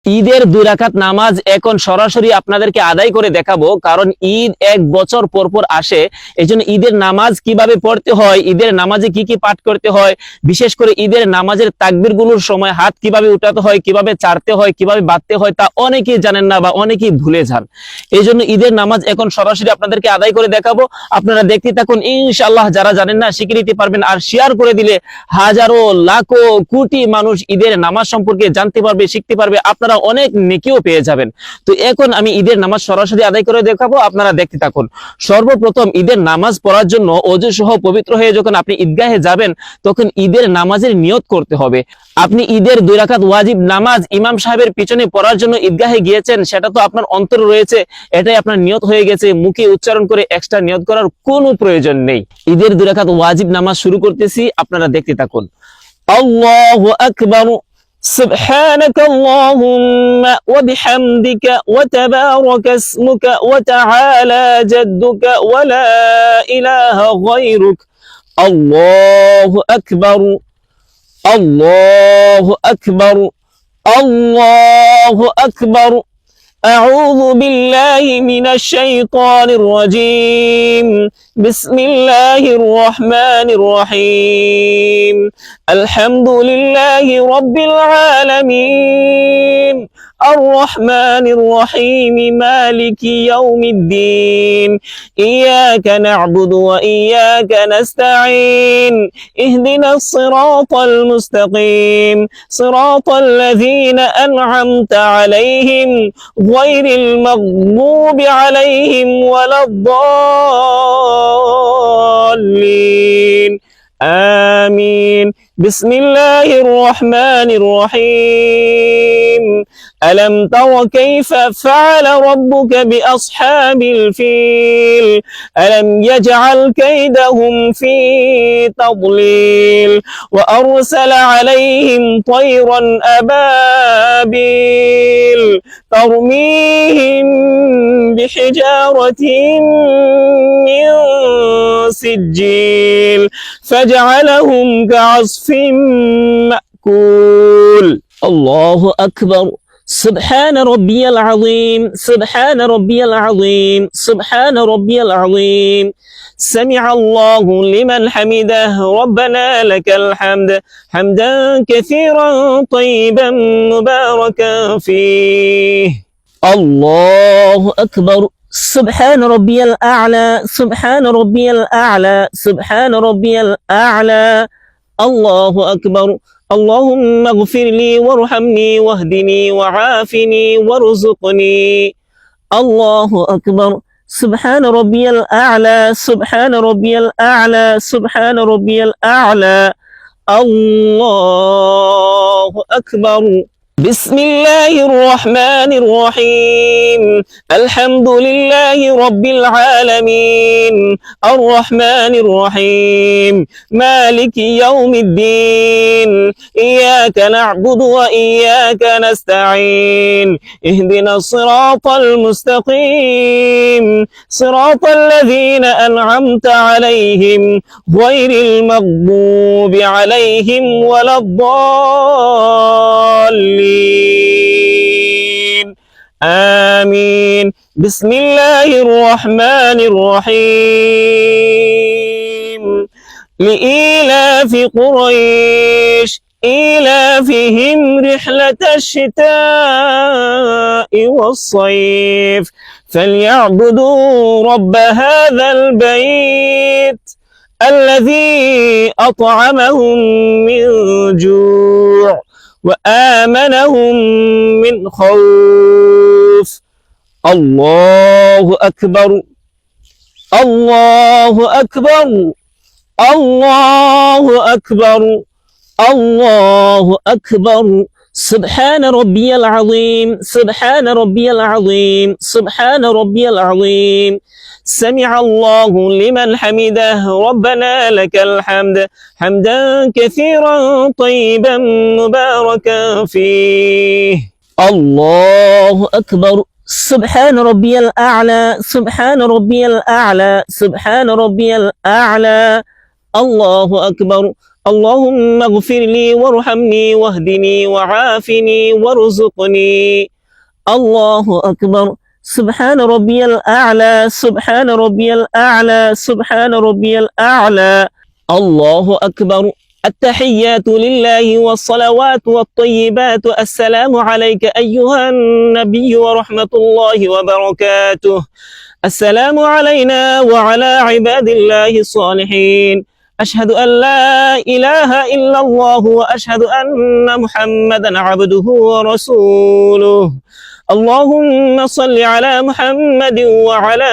ঈদের 2 রাকাত নামাজ এখন সরাসরি আপনাদেরকে আদায় করে দেখাবো, কারণ ঈদ 1 বছর পর পর আসে। এজন্য ঈদের নামাজ কিভাবে পড়তে হয়, ঈদের নামাজে কি কি পাঠ করতে হয়, বিশেষ করে ঈদের নামাজের তাকবীরগুলোর সময় হাত কিভাবে উঠাতে হয়, কিভাবে চাড়তে হয়, কিভাবে বাঁধতে হয়, তা অনেকেই জানেন না বা অনেকেই ভুলে যান। এই জন্য ঈদের নামাজ এখন সরাসরি আপনাদেরকে আদায় করে দেখাবো। আপনারা দেখতে থাকুন, ইনশাআল্লাহ যারা জানেন না শিখে নিতে পারবেন। আর শেয়ার করে দিলে হাজারো লাখো কোটি মানুষ ঈদের নামাজ সম্পর্কে জানতে পারবে, শিখতে পারবে, আপনারা অনেক নেকিও পেয়ে যাবেন। তো এখন আমি ঈদের নামাজ সরাসরি আদায় করে দেখাবো, আপনারা দেখতে থাকুন। সর্বপ্রথম ঈদের নামাজ পড়ার জন্য ওযু সহ পবিত্র হয়ে যখন আপনি ঈদগাহে যাবেন, তখন ঈদের নামাজের নিয়ত করতে হবে। আপনি ঈদের 2 রাকাত ওয়াজিব নামাজ ইমাম সাহেবের পিছনে পড়ার জন্য ঈদগাহে গিয়েছেন, সেটা তো আপনার অন্তরে রয়েছে, এটাই আপনার নিয়ত হয়ে গেছে। মুখে উচ্চারণ করে এক্সট্রা নিয়ত করার কোনো প্রয়োজন নেই। ঈদের 2 রাকাত ওয়াজিব নামাজ শুরু করতেছি, আপনারা দেখতে থাকুন। আল্লাহু আকবার। سبحانك اللهم وبحمدك وتبارك اسمك وتعالى جدك ولا إله غيرك. الله أكبر الله أكبر الله أكبر. أعوذ بالله من الشيطان الرجيم. بسم الله الرحمن الرحيم. الحمد لله رب العالمين الرحمن الرحيم مالك يوم الدين. إياك نعبد وإياك نستعين. اهدنا الصراط المستقيم صراط الذين أنعمت عليهم غير المغضوب عليهم ولا الضالين. آمين. بسم الله الرحمن الرحيم. ألم تر كيف فعل ربك بأصحاب الفيل. ألم يجعل كيدهم في تضليل وأرسل عليهم طيرا أبابيل ترميهم بحجارة من سجيل فجعلهم كعصف مأكول. الله أكبر. سبحان ربي العظيم سبحان ربي العظيم سبحان ربي العظيم. سمع الله لمن حمده ربنا لك الحمد حمدا كثيرا طيبا مباركا فيه. الله أكبر. سبحان ربي الأعلى سبحان ربي الأعلى سبحان ربي الأعلى. الله أكبر. اللهم اغفر لي وارحمني واهدني وعافني وارزقني. الله أكبر. سبحان ربي الأعلى سبحان ربي الأعلى سبحان ربي الأعلى. الله أكبر. بسم الله الرحمن الرحيم. الحمد لله رب العالمين الرحمن الرحيم مالك يوم الدين. إياك نعبد وإياك نستعين. اهدنا الصراط المستقيم صراط الذين أنعمت عليهم غير المغضوب عليهم ولا الضالين. آمين. بسم الله الرحمن الرحيم. لإيلاف قريش إيلافهم رحلة الشتاء والصيف فليعبدوا رب هذا البيت الذي أطعمهم من جوع وآمنهم من خوف. الله أكبر الله أكبر الله أكبر الله أكبر. سبحان ربي العظيم سبحان ربي العظيم سبحان ربي العظيم. سمع الله لمن حمده ربنا لك الحمد حمدا كثيرا طيبا مباركا فيه. الله أكبر. سبحان ربي الأعلى سبحان ربي الأعلى سبحان ربي الأعلى. الله أكبر. اللهم اغفر لي وارحمني واهدني وعافني وارزقني. الله أكبر. سبحان ربي الأعلى سبحان ربي الأعلى سبحان ربي الأعلى. الله أكبر. التحيات لله والصلوات والطيبات. السلام عليك أيها النبي ورحمة الله وبركاته. السلام علينا وعلى عباد الله الصالحين. أشهد أن لا إله إلا الله وأشهد أن محمدا عبده ورسوله. اللهم صل على محمد وعلى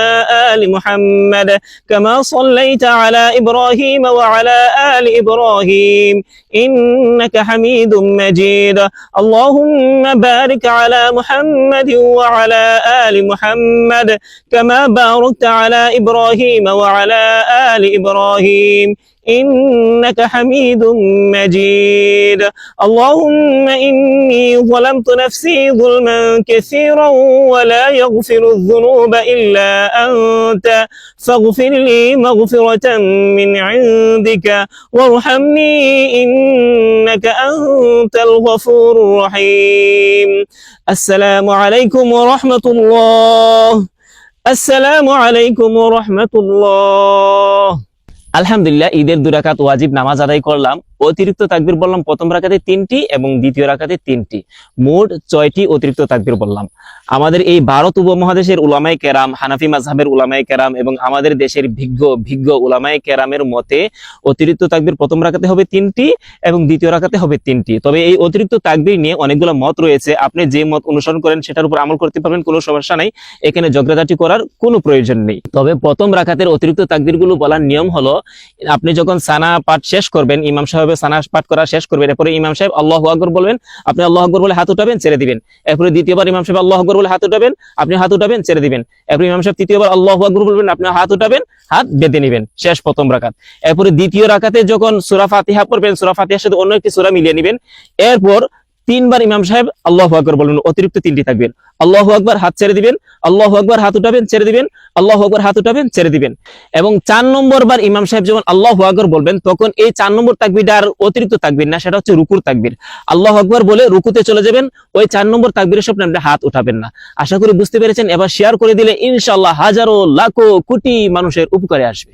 آل محمد كما صليت على إبراهيم وعلى آل إبراهيم إنك حميد مجيد. اللهم بارك على محمد وعلى آل محمد كما باركت على إبراهيم وعلى آل إبراهيم إنك حميد مجيد. اللهم إني ظلمت نفسي ظلما كثيرا ولا يغفر الذنوب إلا أنت فاغفر لي مغفرة من عندك وارحمني إنك أنت الغفور الرحيم. السلام عليكم ورحمة الله. السلام عليكم ورحمة الله. আলহামদুলিল্লাহ, ঈদের 2 রাকাত ওয়াজিব নামাজ আদায় করলাম। অতিরিক্ত তাকবীর বললাম প্রথম রাকাতে 3টি এবং দ্বিতীয় রাকাতে 3টি, মোট 6টি অতিরিক্ত তাকবীর বললাম। আমাদের এই ভারত উপমহাদেশের উলামায়ে কেরাম, হানাফি মাযহাবের উলামায়ে কেরাম এবং আমাদের দেশের ভিজ্ঞ উলামায়ে কেরামের মতে অতিরিক্ত তাকবীর প্রথম রাকাতে হবে 3টি এবং দ্বিতীয় রাকাতে হবে 3টি। তবে এই অতিরিক্ত তাকবীর নিয়ে অনেকগুলো মত রয়েছে। আপনি যে মত অনুসরণ করেন সেটার উপর আমল করতে পারবেন, কোনো সমস্যা নাই, এখানে ঝগড়াঝাটি করার কোনো প্রয়োজন নেই। তবে প্রথম রাকাতের অতিরিক্ত তাকবীরগুলো বলার নিয়ম হলো, আপনি যখন সানা পাঠ শেষ করবেন, ইমাম সাহেব সানা পাঠ করা শেষ করবেন, এরপরে ইমাম সাহেব আল্লাহু আকবার বলবেন, আপনি আল্লাহু আকবার বলে হাত উঠাবেন, ছেড়ে দিবেন। এরপরে দ্বিতীয়বার ইমাম সাহেব আল্লাহু আকবার বলে হাত উঠাবেন, আপনি হাত উঠাবেন, ছেড়ে দিবেন। এরপরে ইমাম সাহেব তৃতীয়বার আল্লাহু আকবার বলবেন, আপনি হাত উঠাবেন, হাত বেঁধে নেবেন। শেষ প্রথম রাকাত। এরপরে দ্বিতীয় রাকাতে যখন সূরা ফাতিহা পড়বেন, সূরা ফাতিহার সাথে অন্য একটি সূরা মিলিয়ে নেবেন। এরপর 3 বার ইমাম সাহেব আল্লাহু আকবার বলবেন, অতিরিক্ত 3টি তাকবীর। আল্লাহু আকবার, হাত ছেড়ে দিবেন, আল্লাহু আকবার, হাত উঠাবেন, ছেড়ে দিবেন, আল্লাহু আকবার, হাত উঠাবেন, ছেড়ে দিবেন। এবং 4 নম্বর বার ইমাম সাহেব যখন আল্লাহু আকবার বলবেন, তখন এই 4 নম্বর তাকবীরটা আর অতিরিক্ত তাকবীর না, সেটা হচ্ছে রুকুর তাকবীর। আল্লাহু আকবার বলে রুকুতে চলে যাবেন, ওই 4 নম্বর তাকবীরের সামনে আপনি হাত উঠাবেন না। আশা করি বুঝতে পেরেছেন। এবার শেয়ার করে দিলে ইনশাআল্লাহ হাজারো লাখো কোটি মানুষের উপকারে আসবে।